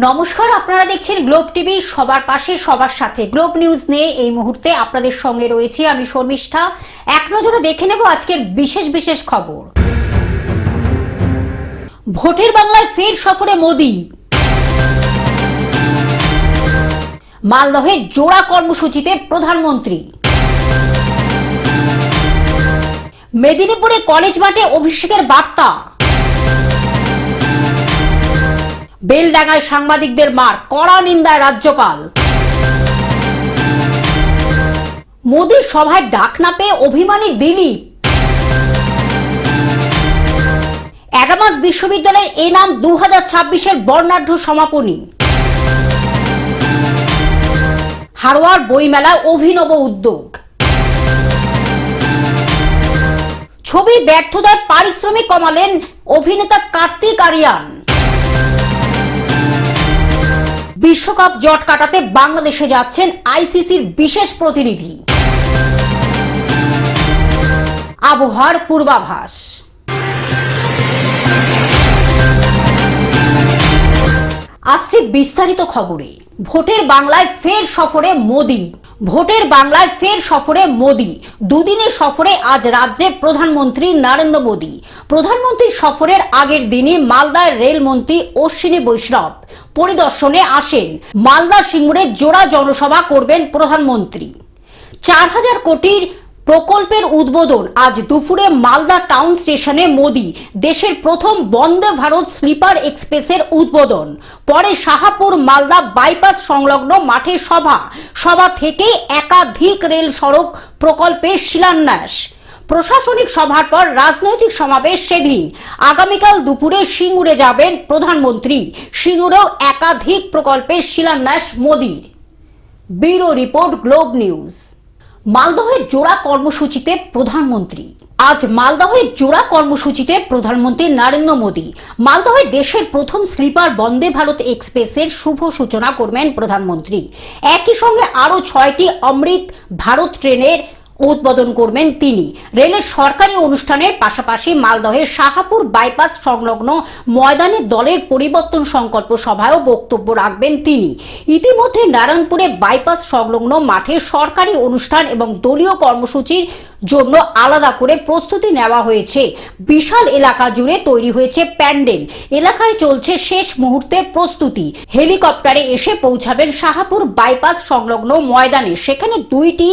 নমস্কার, আপনারা দেখছেন গ্লোব টিভি, সবার পাশে সবার সাথে। গ্লোব নিউজ নিয়ে এই মুহূর্তে আপনাদের সঙ্গে রয়েছি আমি শর্মিষ্ঠা। এক নজরে দেখে নেব আজকের বিশেষ বিশেষ খবর। ভোটের বাংলায় ফের সফরে মোদি। মালদহে জোড়া কর্মসূচিতে প্রধানমন্ত্রী। মেদিনীপুরে কলেজ মাঠে অভিষেকের বার্তা। বেলডাঙ্গায় সাংবাদিকদের মার, কড়া নিন্দায় রাজ্যপাল। মোদির সভায় ডাক না পেয়ে অভিমানী দিলীপ। অ্যাডামাস বিশ্ববিদ্যালয়ের এনাম 2026-এর বর্ণাঢ্য সমাপনী। হারোয়ার বইমেলায় অভিনব উদ্যোগ। ছবি ব্যর্থতায় পারিশ্রমিক কমালেন অভিনেতা কার্তিক আরিয়ান। বিশ্বকাপ জট কাটাতে বাংলাদেশে যাচ্ছেন আইসিসির বিশেষ প্রতিনিধি। আবহাওয়ার পূর্বাভাস। আসছে বিস্তারিত খবরে। ভোটের বাংলায় ফের সফরে মোদি। ভোটের বাংলায় ফের সফরে মোদি। দুদিনের সফরে আজ রাজ্যে প্রধানমন্ত্রী নরেন্দ্র মোদি। প্রধানমন্ত্রীর সফরের আগের দিনই মালদায় রেলমন্ত্রী অশ্বিনী বৈষ্ণব পরিদর্শনে আসেন। মালদা সিঙ্গুরে জোড়া জনসভা করবেন প্রধানমন্ত্রী। 4000 কোটির প্রকল্পের উদ্বোধন। আজ দুপুরে মালদা টাউন স্টেশনে মোদি দেশের প্রথম বন্দে ভারত স্লিপার এক্সপ্রেসের উদ্বোধন। পরে শাহাপুর মালদা বাইপাস সংলগ্ন মাঠে সভা থেকে একাধিক রেল সড়ক প্রকল্পের শিলান্যাস। প্রশাসনিক সভার পর রাজনৈতিক সমাবেশ সেদিন। আগামীকাল দুপুরে সিঙ্গুরে যাবেন প্রধানমন্ত্রী। সিঙ্গুরেও একাধিক প্রকল্পের শিলান্যাস মোদির। Bureau report, Globe news. মালদহের জোড়া কর্মসূচিতে প্রধানমন্ত্রী। আজ মালদহের জোড়া কর্মসূচিতে প্রধানমন্ত্রী নরেন্দ্র মোদি মালদহে দেশের প্রথম স্লিপার বন্দে ভারত এক্সপ্রেসের শুভ সূচনা করবেন প্রধানমন্ত্রী। একই সঙ্গে আরও 6টি অমৃত ভারত ট্রেনের উদ্বোধন করবেন তিনি। রেলের সরকারি অনুষ্ঠানের পাশাপাশি মালদহের শাহাপুর বাইপাস সংলগ্ন ময়দানে দলের পরিবর্তন সংকল্প সভায়ও বক্তব্য রাখবেন তিনি। ইতিমধ্যে নারায়ণপুরে বাইপাস সংলগ্ন মাঠে সরকারি অনুষ্ঠান এবং দলীয় কর্মসূচির জন্য আলাদা করে প্রস্তুতি নেওয়া হয়েছে। বিশাল এলাকা জুড়ে তৈরি হয়েছে প্যান্ডেল। এলাকায় চলছে শেষ মুহূর্তের প্রস্তুতি। হেলিকপ্টারে এসে পৌঁছাবেন শাহাপুর বাইপাস সংলগ্ন ময়দানে। সেখানে 2টি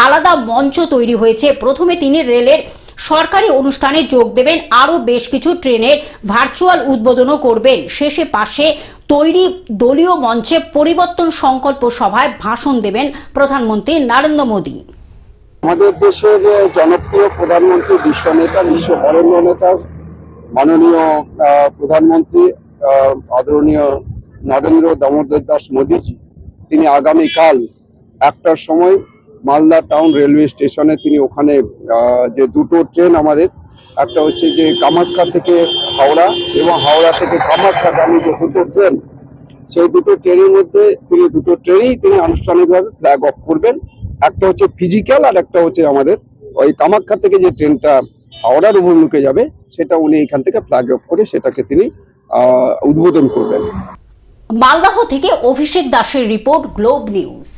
আলাদা মঞ্চ তৈরি হয়েছে। প্রথমে তিনি রেলের সরকারি অনুষ্ঠানে যোগ দেবেন। আরও বেশ কিছু ট্রেনের ভার্চুয়াল উদ্বোধনও করবেন। শেষে পাশে তৈরি দলীয় মঞ্চে পরিবর্তন সংকল্প সভায় ভাষণ দেবেন প্রধানমন্ত্রী নরেন্দ্র মোদি। আমাদের দেশের জনপ্রিয় প্রধানমন্ত্রী, বিশ্ব নেতা, বিশ্ব বরেণ্য নেতা, মাননীয় প্রধানমন্ত্রী আদরণীয় নরেন্দ্র দামোদর দাস মোদীজি, তিনি আগামীকাল 1টার সময় মালদা টাউন রেলওয়ে স্টেশনে তিনি ওখানে যে দুটো ট্রেন আমাদের, একটা হচ্ছে যে কামাখ্যা থেকে হাওড়া এবং হাওড়া থেকে কামাখ্যাগামী যে দুটো ট্রেন, সেই দুটো ট্রেনের মধ্যে তিনি দুটো ট্রেনই তিনি আনুষ্ঠানিকভাবে ফ্ল্যাগ অফ করবেন। একটা হচ্ছে ফিজিক্যাল আর একটা হচ্ছে আমাদের ওই কামাখ্যা থেকে যে ট্রেনটা হাওড়ার অভিমুখে যাবে, সেটা উনি এখান থেকে ফ্ল্যাগ অফ করে সেটাকে তিনি উদ্বোধন করবেন। মালদহ থেকে অভিষেক দাসের রিপোর্ট, গ্লোব নিউজ।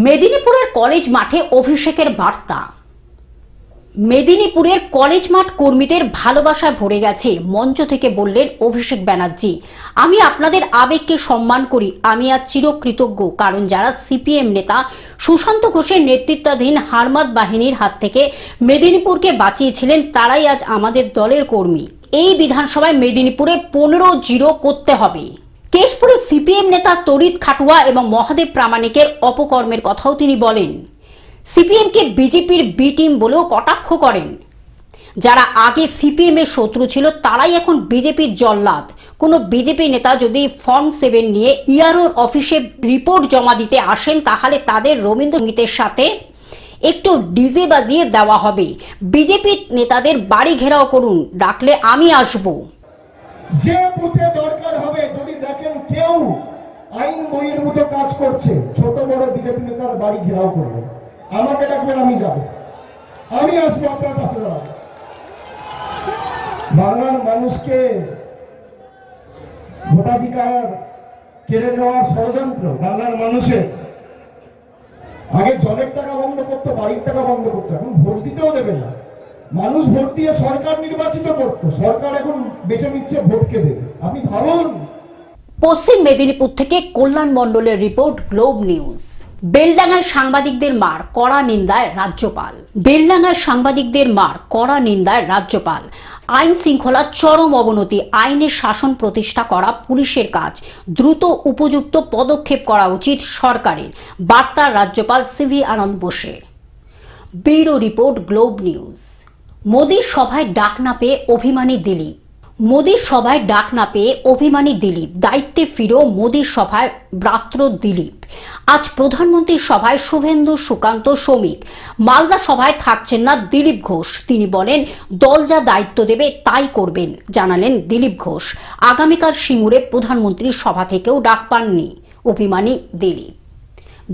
মেদিনীপুরের কলেজ মাঠে অভিষেকের বার্তা। মেদিনীপুরের কলেজ মাঠ কর্মীদের ভালোবাসায় ভরে গেছে। মঞ্চ থেকে বললেন অভিষেক ব্যানার্জি, আমি আপনাদের আবেগকে সম্মান করি। আমি আজ চিরকৃতজ্ঞ, কারণ যারা সিপিএম নেতা সুশান্ত ঘোষের নেতৃত্বাধীন হারমাদ বাহিনীর হাত থেকে মেদিনীপুরকে বাঁচিয়েছিলেন, তারাই আজ আমাদের দলের কর্মী। এই বিধানসভায় মেদিনীপুরে 15-0 করতে হবে। কেশপুরে সিপিএম নেতা তরিত খাটুয়া এবং মহাদেব প্রামাণিকের অপকর্মের কথাও তিনি বলেন। সিপিএমকে বিজেপির বি টিম বলেও কটাক্ষ করেন। যারা আগে সিপিএম এর শত্রু ছিল তারাই এখন বিজেপির জল্লাদ। কোনো বিজেপি নেতা যদি ফর্ম 7 নিয়ে ইআরওর অফিসে রিপোর্ট জমা দিতে আসেন, তাহলে তাদের রবীন্দ্রসঙ্গীতের সাথে একটু ডিজে বাজিয়ে দেওয়া হবে। বিজেপি নেতাদের বাড়ি ঘেরাও করুন, ডাকলে আমি আসব। যে বুথে দরকার হবে, যদি দেখেন কেউ আইন বহির্ভূত কাজ করছে, ছোট বড় বিজেপি নেতার বাড়ি ঘেরাও করবে, আমাকে ডাকবেন, আমি যাব, আমি আসবো, আপনার পাশে দাঁড়াবো। বাংলার মানুষকে ভোটাধিকার কেড়ে নেওয়ার ষড়যন্ত্র বাংলার মানুষের। আগে জলের টাকা বন্ধ করতো, বাড়ির টাকা বন্ধ করতো, এখন ভোট দিতেও দেবে না। মানুষ ভোট দিয়ে সরকার নির্বাচিত করতো, সরকার এখন বেছে নিচ্ছে ভোটকে দেবে। আপনি ভাবুন। পশ্চিম মেদিনীপুর থেকে কল্যাণ মণ্ডলের রিপোর্ট, গ্লোব নিউজ। বেলডাঙ্গায় সাংবাদিকদের মার, কড়া নিন্দায় রাজ্যপাল। বেলডাঙ্গায় সাংবাদিকদের মার, কড়া নিন্দায় রাজ্যপাল। আইন শৃঙ্খলার চরম অবনতি, আইনের শাসন প্রতিষ্ঠা করা পুলিশের কাজ, দ্রুত উপযুক্ত পদক্ষেপ করা উচিত সরকারের, বার্তা রাজ্যপাল সিভি আনন্দ বোসের। Bureau report, Globe news. মোদির সভায় ডাক না পেয়ে অভিমানী দিলীপ। মোদির সভায় ডাক না পেয়ে অভিমানী দিলীপ, দায়িত্বে ফিরেও মোদির সভায় ব্রাত্র দিলীপ। আজ প্রধানমন্ত্রীর সভায় শুভেন্দু, সুকান্ত, শ্রমিক। মালদা সভায় থাকছেন না দিলীপ ঘোষ। তিনি বলেন, দল যা দায়িত্ব দেবে তাই করবেন, জানালেন দিলীপ ঘোষ। আগামীকাল সিঙ্গুরে প্রধানমন্ত্রীর সভা থেকেও ডাক পাননি অভিমানী Dilip.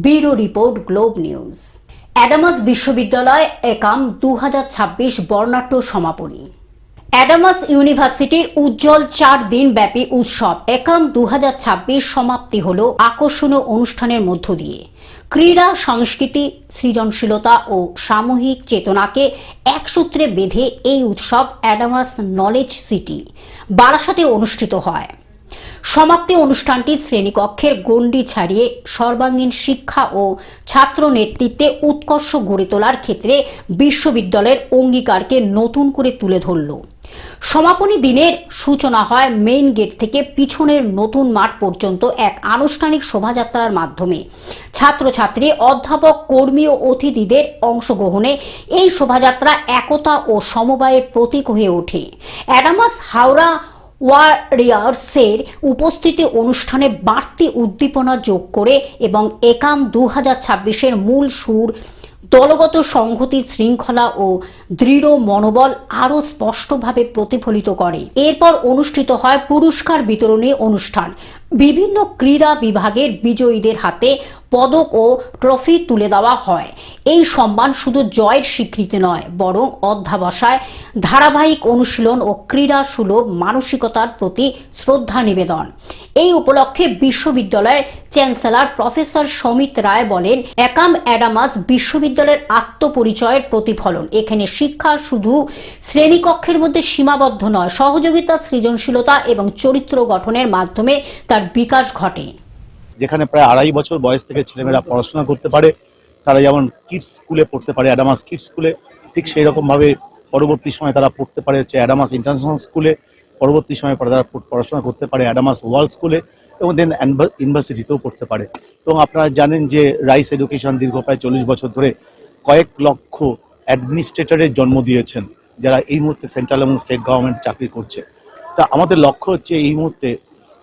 Bureau report, Globe news. Adamas বিশ্ববিদ্যালয় একাম 2026 বর্ণাঢ্য সমাপনী। অ্যাডামাস ইউনিভার্সিটির উজ্জ্বল 4 দিন ব্যাপী উৎসব একাম 2026 সমাপ্তি হল আকর্ষণীয় অনুষ্ঠানের মধ্য দিয়ে। ক্রীড়া, সংস্কৃতি, সৃজনশীলতা ও সামূহিক চেতনাকে একসূত্রে বেঁধে এই উৎসব অ্যাডামাস নলেজ সিটি বারাসাতে অনুষ্ঠিত হয়। সমাপ্তি অনুষ্ঠানটি শ্রেণীকক্ষের গণ্ডি ছাড়িয়ে সর্বাঙ্গীন শিক্ষা ও ছাত্র নেতৃত্বে উৎকর্ষ গড়ে তোলার ক্ষেত্রে বিশ্ববিদ্যালয়ের অঙ্গীকারকে নতুন করে তুলে ধরল। সমাপনী দিনের সূচনা হয় মেইন গেট থেকে পিছনের নতুন মাঠ পর্যন্ত এক আনুষ্ঠানিক শোভাযাত্রার মাধ্যমে। ছাত্রছাত্রী, অধ্যাপক, কর্মী ও অতিথিদের অংশগ্রহণে এই শোভাযাত্রা একতা ও সমবায়ের প্রতীক হয়ে ওঠে। অ্যাডামাস হাওড়া ওয়ারিয়ার্সের উপস্থিতি অনুষ্ঠানে বাড়তি উদ্দীপনা যোগ করে এবং একাম 2026-এর মূল সুর, দলগত সংহতি, শৃঙ্খলা ও দৃঢ় মনোবল আরও স্পষ্টভাবে প্রতিফলিত করে। এরপর অনুষ্ঠিত হয় পুরস্কার বিতরণী অনুষ্ঠান। বিভিন্ন ক্রীড়া বিভাগের বিজয়ীদের হাতে পদক ও ট্রফি তুলে দেওয়া হয়। এই সম্মান শুধু জয়ের স্বীকৃতি নয়, বরং অধ্যবসায়, ধারাবাহিক অনুশীলন ও ক্রীড়া সুলভ মানসিকতার প্রতি শ্রদ্ধা নিবেদন। এই উপলক্ষে বিশ্ববিদ্যালয়ের চ্যান্সেলর প্রফেসর সমিত রায় বলেন, একাম অ্যাডামাস বিশ্ববিদ্যালয়ের আত্মপরিচয়ের প্রতিফলন। এখানে শিক্ষা শুধু শ্রেণীকক্ষের মধ্যে সীমাবদ্ধ নয়, সহযোগিতা, সৃজনশীলতা এবং চরিত্র গঠনের মাধ্যমে তার বিকাশ ঘটে। যেখানে প্রায় 2.5 বছর বয়স থেকে ছেলেমেয়েরা পড়াশোনা করতে পারে, তারা যেমন কিডস স্কুলে পড়তে পারে, অ্যাডামাস কিডস স্কুলে, ঠিক সেই রকমভাবে পরবর্তী সময় তারা পড়তে পারে হচ্ছে অ্যাডামাস ইন্টারন্যাশনাল স্কুলে, পরবর্তী সময় তারা পড়াশোনা করতে পারে অ্যাডামাস ওয়ার্ল্ড স্কুলে এবং দেন ইউনিভার্সিটিতেও পড়তে পারে। এবং আপনারা জানেন যে রাইস এডুকেশন দীর্ঘ প্রায় 40 বছর ধরে কয়েক লক্ষ অ্যাডমিনিস্ট্রেটরের জন্ম দিয়েছেন, যারা এই মুহূর্তে সেন্ট্রাল এবং স্টেট গভর্নমেন্ট চাকরি করছে। তা আমাদের লক্ষ্য হচ্ছে এই মুহূর্তে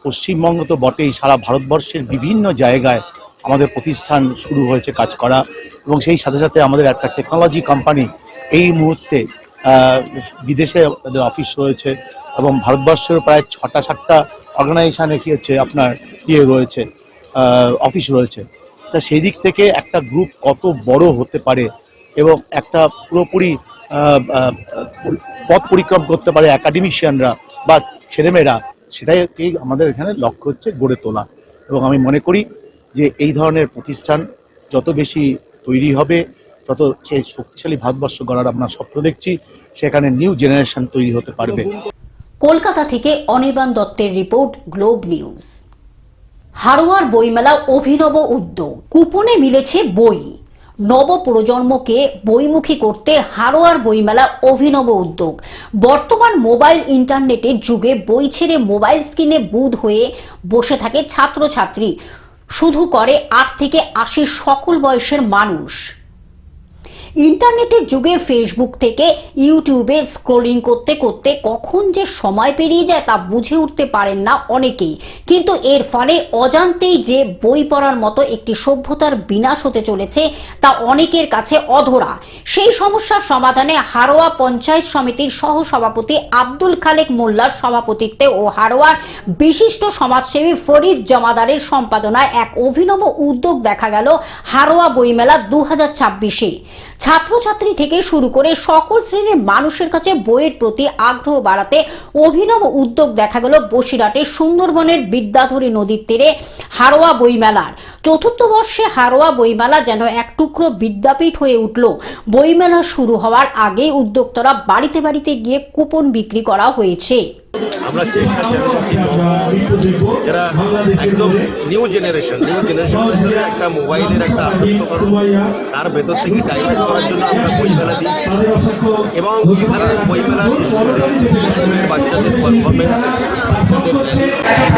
পশ্চিমবঙ্গ তো বটেই, সারা ভারতবর্ষের বিভিন্ন জায়গায় আমাদের প্রতিষ্ঠান শুরু হয়েছে কাজ করা এবং সেই সাথে সাথে আমাদের একটা টেকনোলজি কোম্পানি এই মুহূর্তে বিদেশে তাদের অফিস রয়েছে এবং ভারতবর্ষের প্রায় 6টা-7টা অর্গানাইজেশানে কি হচ্ছে আপনার রয়েছে, অফিস রয়েছে। তা সেই দিক থেকে একটা গ্রুপ কত বড় হতে পারে এবং একটা পুরোপুরি পথ পরিক্রম করতে পারে একাডেমিশিয়ানরা বা ছেলেমেয়েরা, সেটাই আমাদের এখানে লক্ষ্য হচ্ছে গড়ে তোলা। এবং আমি মনে করি যে এই ধরনের প্রতিষ্ঠান যত বেশি তৈরি হবে, তত সেই শক্তিশালী ভারতবর্ষ গড়ার আমরা স্বপ্ন দেখছি, সেখানে নিউ জেনারেশন তৈরি হতে পারবে। কলকাতা থেকে অনির্বাণ দত্তের রিপোর্ট, গ্লোব নিউজ। হারোয়ার বইমেলা অভিনব উদ্যোগ, কুপনে মিলেছে বই। নব প্রজন্মকে বইমুখী করতে হারোয়ার বইমেলা অভিনব উদ্যোগ। বর্তমান মোবাইল ইন্টারনেটের যুগে বই ছেড়ে মোবাইল স্ক্রিনে বুঁদ হয়ে বসে থাকে ছাত্রছাত্রী, শুধু করে 8 থেকে 80 সকল বয়সের মানুষ। ইন্টারনেটের যুগে ফেসবুক থেকে ইউটিউবে স্ক্রলিং করতে করতে কখন যে সময় পেরিয়ে যায় তা বুঝে উঠতে পারেন না অনেকেই। কিন্তু এর ফলে অজান্তেই যে বই পড়ার মতো একটি সভ্যতার বিনাশ হতে চলেছে তা অনেকের কাছে অধরা। সেই সমস্যার সমাধানে হারোয়া পঞ্চায়েত সমিতির সহসভাপতি আব্দুল খালেক মোল্লার সভাপতিত্বে ও হারোয়ার বিশিষ্ট সমাজসেবী ফরিদ জমাদারের সম্পাদনায় এক অভিনব উদ্যোগ দেখা গেল হারোয়া বইমেলা 2026-এ। ছাত্রছাত্রী থেকে শুরু করে সকল শ্রেণীর মানুষের কাছে বইয়ের প্রতি আগ্রহ বাড়াতে অভিনব উদ্যোগ দেখা গেল বসিরহাটের সুন্দরবনের বিদ্যাধরী নদীর তীরে হারোয়া বইমেলার। চতুর্থ বর্ষে হারোয়া বইমেলা যেন এক টুকরো বিদ্যাপীঠ হয়ে উঠল। বইমেলা শুরু হওয়ার আগেই উদ্যোক্তারা বাড়িতে বাড়িতে গিয়ে কুপন বিক্রি করা হয়েছে। আমরা চেষ্টা চালিয়ে যাচ্ছি যারা একদম নিউ জেনারেশন ভিতরে একটা মোবাইলের একটা আসক্তকরণ তার ভেতর থেকে ডাইভার্ট করার জন্য আমরা বইমেলা দিচ্ছি এবং এখানে বইমেলা স্কুলের বাচ্চাদের পারফরমেন্স, বাচ্চাদের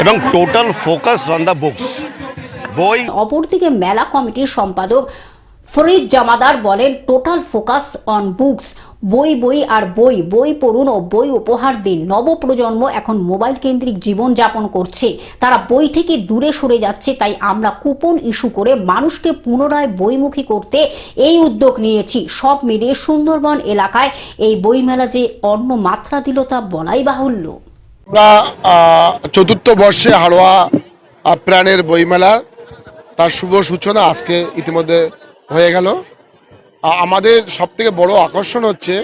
এবং total focus on the books বই। অপরদিকে মেলা কমিটির সম্পাদক ফরিদ জামাদার বলেন, টোটাল ফোকাস অন বুকস, বই বই আর বই, বই পড়ুন ও বই উপহার দিন। নবপ্রজন্ম এখন মোবাইল কেন্দ্রিক জীবন যাপন করছে, তারা বই থেকে দূরে সরে যাচ্ছে। তাই আমরা কুপন ইস্যু করে মানুষকে পুনরায় বইমুখী করতে এই উদ্যোগ নিয়েছি। সব মিলিয়ে সুন্দরবন এলাকায় এই বইমেলা যে অন্য মাত্রা দিল তা বলাই বাহুল্য। আমরা চতুর্থ বর্ষে হাড়োয়া প্রাণের বইমেলা তার শুভ সূচনা আজকে ইতিমধ্যে হয়ে গেল। আমাদের সবথেকে বড় আকর্ষণ হচ্ছে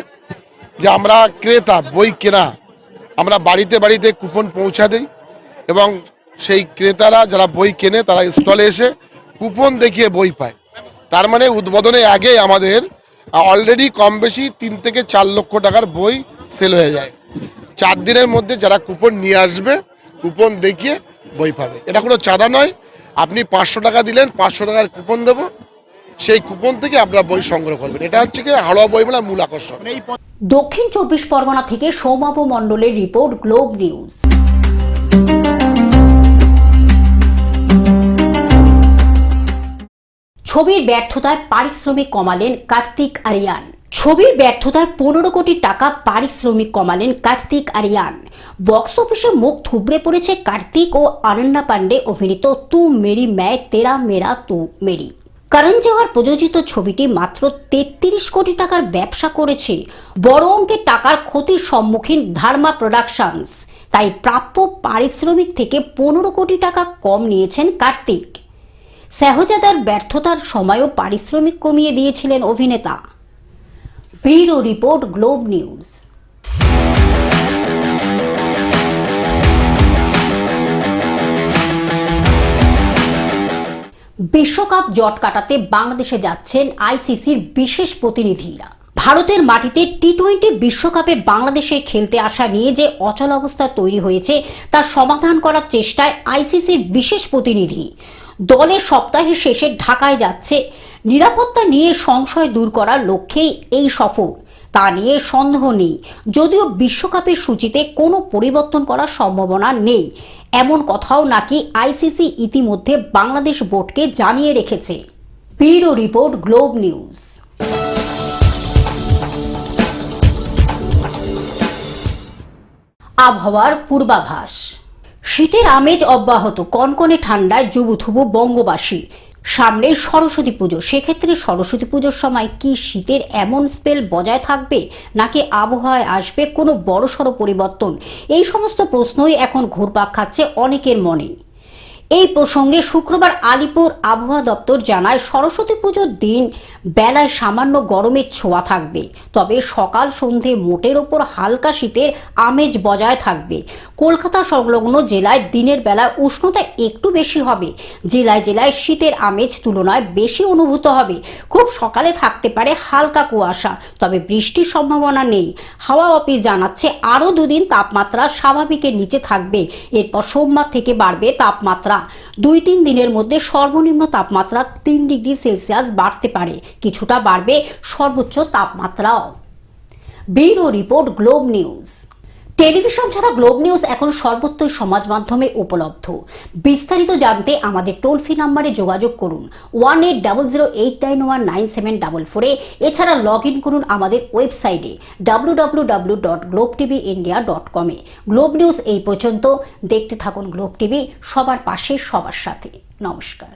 যে আমরা ক্রেতা বই কেনা, আমরা বাড়িতে বাড়িতে কুপন পৌঁছা দিই এবং সেই ক্রেতারা যারা বই কেনে তারা স্টলে এসে কুপন দেখিয়ে বই পায়। তার মানে উদ্বোধনের আগে আমাদের অলরেডি কম বেশি 3 থেকে 4 লক্ষ টাকার বই সেল হয়ে যায়। 4 দিনের মধ্যে যারা কুপন নিয়ে আসবে কুপন দেখিয়ে বই পাবে। এটা কোনো চাঁদা নয়, আপনি 500 টাকা দিলেন, 500 টাকার কুপন দেবো, সেই কুপন থেকে আপনারা বই সংগ্রহ করবেন। এটা হচ্ছে কি হাড়োয়া বইমেলার মূল আকর্ষণ। দক্ষিণ 24 পরগনা থেকে সৌমাভ মণ্ডলের রিপোর্ট, গ্লোব নিউজ। ছবির ব্যর্থতায় পারিশ্রমিক কমালেন কার্তিক আরিয়ান। ছবির ব্যর্থতায় 15 কোটি টাকা পারিশ্রমিক কমালেন কার্তিক আরিয়ান। বক্স অফিসে মুখ থুবড়ে পড়েছে কার্তিক ও অনন্যা পান্ডে অভিনীত তু মেরি मैं तेरा मेरा तू मेरी। করণ জোহর প্রযোজিত ছবিটি মাত্র 33 কোটি টাকার ব্যবসা করেছে। বড় অঙ্কের টাকার ক্ষতির সম্মুখীন ধর্মা প্রোডাকশনস, তাই প্রাপ্য পারিশ্রমিক থেকে 15 কোটি টাকা কম নিয়েছেন কার্তিক। শাহজাদার ব্যর্থতার সময়ও পারিশ্রমিক কমিয়ে দিয়েছিলেন অভিনেতা। Bureau report, Globe news. বিশ্বকাপ জট কাটাতে বাংলাদেশে যাচ্ছেন আইসিসির বিশেষ প্রতিনিধিরা। ভারতের মাটিতে টি-20 বিশ্বকাপে বাংলাদেশে খেলতে আসা নিয়ে যে অচল অবস্থা তৈরি হয়েছে তার সমাধান করার চেষ্টায় আইসিসির বিশেষ প্রতিনিধি দলের সপ্তাহের শেষে ঢাকায় যাচ্ছে। নিরাপত্তা নিয়ে সংশয় দূর করার লক্ষ্যেই এই সফর, তা নিয়ে সন্দেহ নেই। যদিও বিশ্বকাপের সূচিতে কোনো পরিবর্তন করার সম্ভাবনা নেই, এমন কথাও নাকি আইসিসি ইতিমধ্যে বাংলাদেশ বোর্ডকে জানিয়ে রেখেছে। Bureau report, Globe news. আবহাওয়ার পূর্বাভাস। শীতের আমেজ অব্যাহত, কনকনে ঠান্ডায় জুবুথুবু বঙ্গবাসী। সামনে সরস্বতী পুজো, সেক্ষেত্রে সরস্বতী পুজোর সময় কি শীতের এমন স্পেল বজায় থাকবে নাকি আবহাওয়ায় আসবে কোনো বড়সড় পরিবর্তন? এই সমস্ত প্রশ্নই এখন ঘুরপাক খাচ্ছে অনেকের মনে। এই প্রসঙ্গে শুক্রবার আলিপুর আবহাওয়া দপ্তর জানায়, সরস্বতী পুজোর দিন বেলায় সামান্য গরমের ছোঁয়া থাকবে, তবে সকাল সন্ধে মোটের ওপর হালকা শীতের আমেজ বজায় থাকবে। কলকাতা সংলগ্ন জেলায় দিনের বেলায় উষ্ণতা একটু বেশি হবে। জেলায় জেলায় শীতের আমেজ তুলনায় বেশি অনুভূত হবে। খুব সকালে থাকতে পারে হালকা কুয়াশা, তবে বৃষ্টির সম্ভাবনা নেই। হাওয়া অফিস জানাচ্ছে আরও 2 দিন তাপমাত্রা স্বাভাবিকের নিচে থাকবে। এরপর সোমবার থেকে বাড়বে তাপমাত্রা। 2-3 দিনের মধ্যে সর্বনিম্ন তাপমাত্রা 3 ডিগ্রি সেলসিয়াস বাড়তে পারে, কিছুটা বাড়বে সর্বোচ্চ তাপমাত্রাও। Bureau report, Globe News. Television ছাড়া গ্লোব নিউজ এখন সর্বত্রই সমাজ মাধ্যমে উপলব্ধ। বিস্তারিত জানতে আমাদের টোল ফ্রি নম্বরে যোগাযোগ করুন 180089197444। এছাড়া লগ ইন করুন আমাদের ওয়েবসাইটে www.globtvindia.com। গ্লোব নিউজ এই পর্যন্ত। দেখতে থাকুন গ্লোব টিভি, সবার পাশে সবার সাথে। নমস্কার।